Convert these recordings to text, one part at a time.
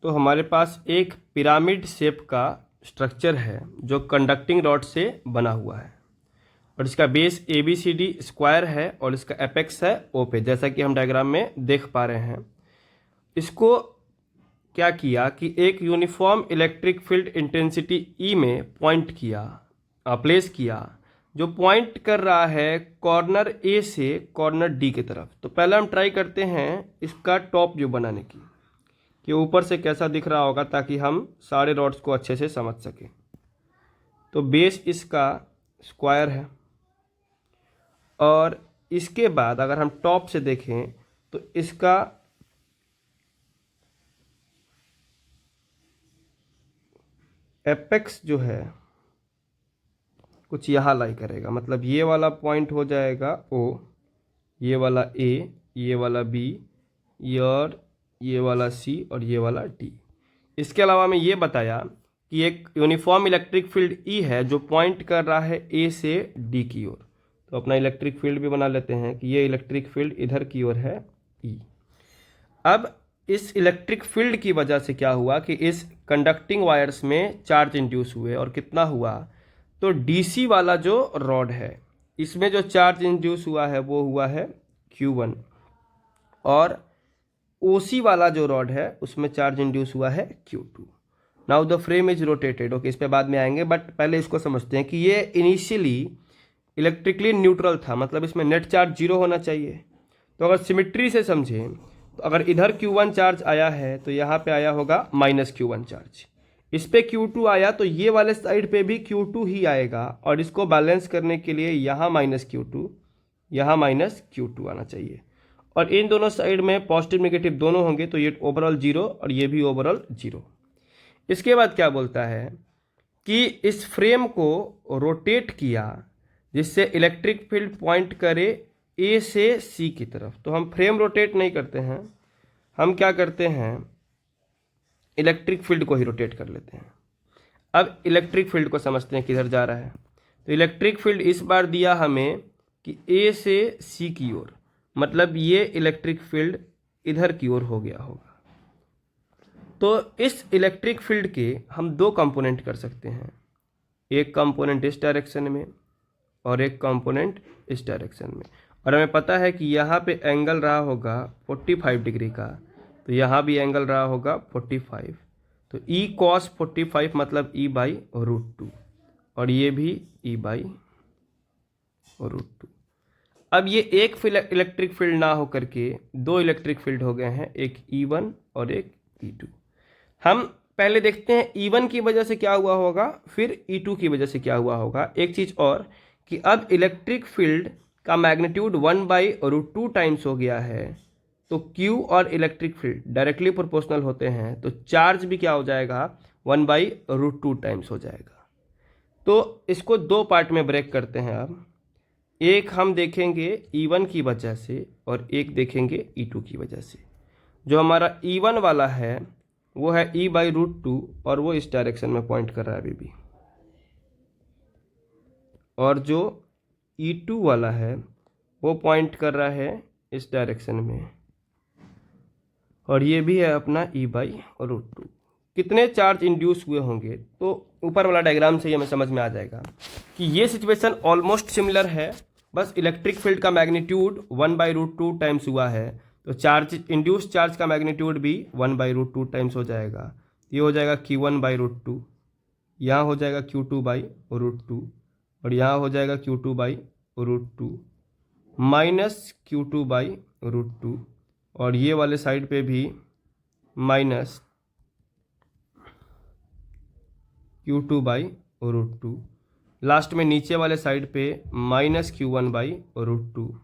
तो हमारे पास एक पिरामिड शेप का स्ट्रक्चर है जो कंडक्टिंग रॉड से बना हुआ है और इसका बेस ABCD स्क्वायर है और इसका एपेक्स है O पे, जैसा कि हम डायग्राम में देख पा रहे हैं। इसको क्या किया कि एक uniform electric field intensity E में पॉइंट किया, प्लेस किया, जो पॉइंट कर रहा है कॉर्नर A से कॉर्नर D की तरफ। तो पहले हम ट्राई करते हैं इसका टॉप व्यू बनाने की, कि ऊपर से कैसा दिख रहा होगा, ताकि हम सारे रॉड्स को अच्छे से समझ सकें। तो बेस इसका स्क्वायर है और इसके बाद अगर हम टॉप से देखें तो इसका एपेक्स जो है कुछ यहाँ लाई करेगा, मतलब ये वाला पॉइंट हो जाएगा O, ये वाला A, ये वाला B, ये वाला C और ये वाला D। इसके अलावा मैं ये बताया कि एक यूनिफॉर्म इलेक्ट्रिक फील्ड E है जो पॉइंट कर रहा है A से D की ओर। तो अपना इलेक्ट्रिक फील्ड भी बना लेते हैं कि ये इलेक्ट्रिक फील्ड इधर की ओर है E। अब इस इलेक्ट्रिक फील्ड की वजह से क्या हुआ कि इस कंडक्टिंग वायर्स में चार्ज इंड्यूस हुए, और कितना हुआ, तो DC वाला जो रॉड है इसमें जो चार्ज इंड्यूस हुआ है वो हुआ है Q1, और OC वाला जो रॉड है उसमें चार्ज इंड्यूस हुआ है Q2। Now the frame is rotated. Okay, इस पे बाद में आएंगे, बट पहले इसको समझते हैं कि ये इनिशियली इलेक्ट्रिकली न्यूट्रल था, मतलब इसमें नेट चार्ज जीरो होना चाहिए। तो अगर सिमिट्री से समझें तो अगर इधर Q1 चार्ज आया है तो यहाँ पे आया होगा -Q1 चार्ज, इस पे Q2 आया तो ये वाले साइड पे भी Q2 ही आएगा, और इसको बैलेंस करने के लिए यहाँ -Q2, यहाँ -Q2 आना चाहिए, और इन दोनों साइड में पॉजिटिव नेगेटिव दोनों होंगे, तो ये ओवरऑल जीरो और ये भी ओवरऑल जीरो। इसके बाद क्या बोलता है कि इस फ्रेम को रोटेट किया जिससे इलेक्ट्रिक फील्ड पॉइंट करे A से C की तरफ। तो हम फ्रेम रोटेट नहीं करते हैं, हम क्या करते हैं, इलेक्ट्रिक फील्ड को ही रोटेट कर लेते हैं। अब इलेक्ट्रिक फील्ड को समझते हैं किधर जा रहा है। तो इलेक्ट्रिक फील्ड इस बार दिया हमें कि A से C की ओर, मतलब ये इलेक्ट्रिक फील्ड इधर की ओर हो गया होगा। तो इस इलेक्ट्रिक फील्ड के हम दो कंपोनेंट कर सकते हैं, एक कंपोनेंट इस डायरेक्शन में और एक कंपोनेंट इस डायरेक्शन में। और हमें पता है कि यहाँ पे एंगल रहा होगा 45 डिग्री का, तो यहाँ भी एंगल रहा होगा 45। तो E cos 45 मतलब E/√2, और ये भी E/√2। अब ये एक इलेक्ट्रिक फील्ड ना हो करके दो इलेक्ट्रिक फील्ड हो गए हैं, एक E1 और एक E2। हम पहले देखते हैं E1 की वजह से क्या हुआ होगा, फिर E2 की वजह से क्या हुआ होगा। एक चीज़ और कि अब इलेक्ट्रिक फील्ड का मैग्नीट्यूड 1/√2 टाइम्स हो गया है, तो Q और इलेक्ट्रिक फील्ड डायरेक्टली प्रोपोर्शनल होते हैं, तो चार्ज भी क्या हो जाएगा, 1/√2 टाइम्स हो जाएगा। तो इसको दो पार्ट में ब्रेक करते हैं। अब एक हम देखेंगे E1 की वजह से और एक देखेंगे E2 की वजह से। जो हमारा E1 वाला है वो है E/√2 और वो इस डायरेक्शन में पॉइंट कर रहा है अभी भी, और जो E2 वाला है वो पॉइंट कर रहा है इस डायरेक्शन में, और ये भी है अपना E/√2। कितने चार्ज इंड्यूस हुए होंगे, तो ऊपर वाला डायग्राम से ही हमें समझ में आ जाएगा कि ये सिचुएशन ऑलमोस्ट सिमिलर है, बस इलेक्ट्रिक फील्ड का मैग्नीट्यूड 1/√2 टाइम्स हुआ है, तो चार्ज इंड्यूस चार्ज का मैग्नीट्यूड भी 1/√2 टाइम्स हो जाएगा। ये हो जाएगा Q1/√2, यहाँ हो जाएगा Q2/√2, और यहाँ हो जाएगा Q2/√2 माइनस Q2/√2, और ये वाले साइड पे भी माइनस Q2/√2, लास्ट में नीचे वाले साइड पे माइनस Q1/√2,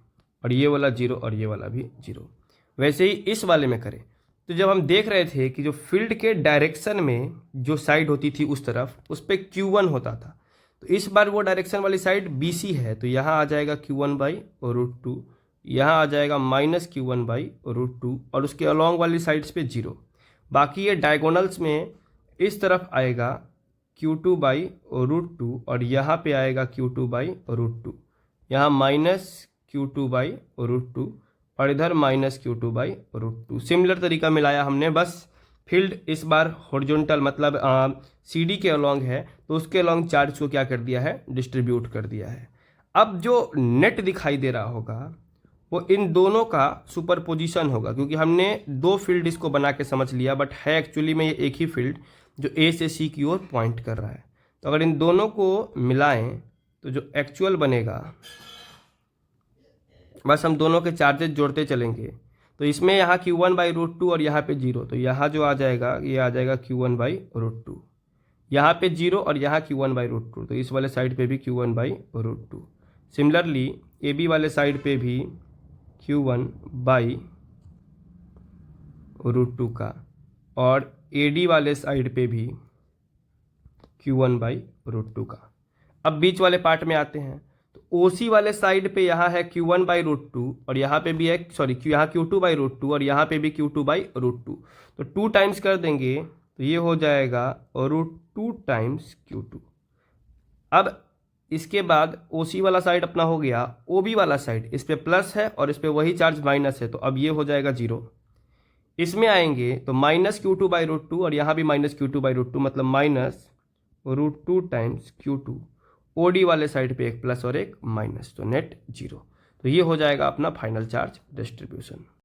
और ये वाला जीरो और ये वाला भी जीरो। वैसे ही इस वाले में करें तो जब हम देख रहे थे कि जो फील्ड के डायरेक्शन में जो साइड होती थी उस तरफ, उस पर Q1 होता था, तो इस बार वो डायरेक्शन वाली साइड BC है, तो यहाँ आ जाएगा Q1/√2, यहाँ आ जाएगा माइनस Q1/√2, और उसके अलॉन्ग वाली साइड्स पे जीरो। बाकी ये डायगोनल्स में इस तरफ आएगा Q2/√2, और यहाँ पे आएगा Q2/√2, यहाँ माइनस Q2/√2, और इधर माइनस Q2/√2। सिमिलर तरीका मिलाया हमने, बस फील्ड इस बार हॉरिजॉन्टल मतलब CD के अलॉन्ग है, तो उसके अलॉन्ग चार्ज को क्या कर दिया है, डिस्ट्रीब्यूट कर दिया है। अब जो नेट दिखाई दे रहा होगा वो इन दोनों का सुपरपोजिशन होगा, क्योंकि हमने दो फील्ड इसको बना के समझ लिया, बट है एक्चुअली में ये एक ही फील्ड जो A से C की ओर पॉइंट कर रहा है। तो अगर इन दोनों को मिलाएं तो जो एक्चुअल बनेगा, बस हम दोनों के चार्जेस जोड़ते चलेंगे, तो इसमें यहाँ Q1/√2 और यहाँ पे 0, तो यहाँ जो आ जाएगा ये आ जाएगा Q1/√2, यहाँ पे 0 और यहाँ Q1/√2, तो इस वाले साइड पे भी Q1/√2। सिमिलरली AB वाले साइड पे भी Q1/√2 का, और AD वाले साइड पे भी Q1/√2 का। अब बीच वाले पार्ट में आते हैं, तो OC वाले साइड पे यहाँ है Q1/√2 और यहाँ पे भी है, सॉरी यहाँ Q2/√2 और यहाँ पे भी Q2/√2, तो 2 टाइम्स कर देंगे तो ये हो जाएगा √2 टाइम्स Q2। अब इसके बाद OC वाला साइड अपना हो गया, OB वाला साइड इस पे प्लस है और इस पे वही चार्ज माइनस है, तो अब ये हो जाएगा 0। इसमें आएंगे तो -Q2/√2 और यहाँ भी -Q2/√2, मतलब -√2 टाइम्स Q2। OD वाले साइड पे एक प्लस और एक माइनस, तो नेट 0। तो ये हो जाएगा अपना फाइनल चार्ज डिस्ट्रीब्यूशन।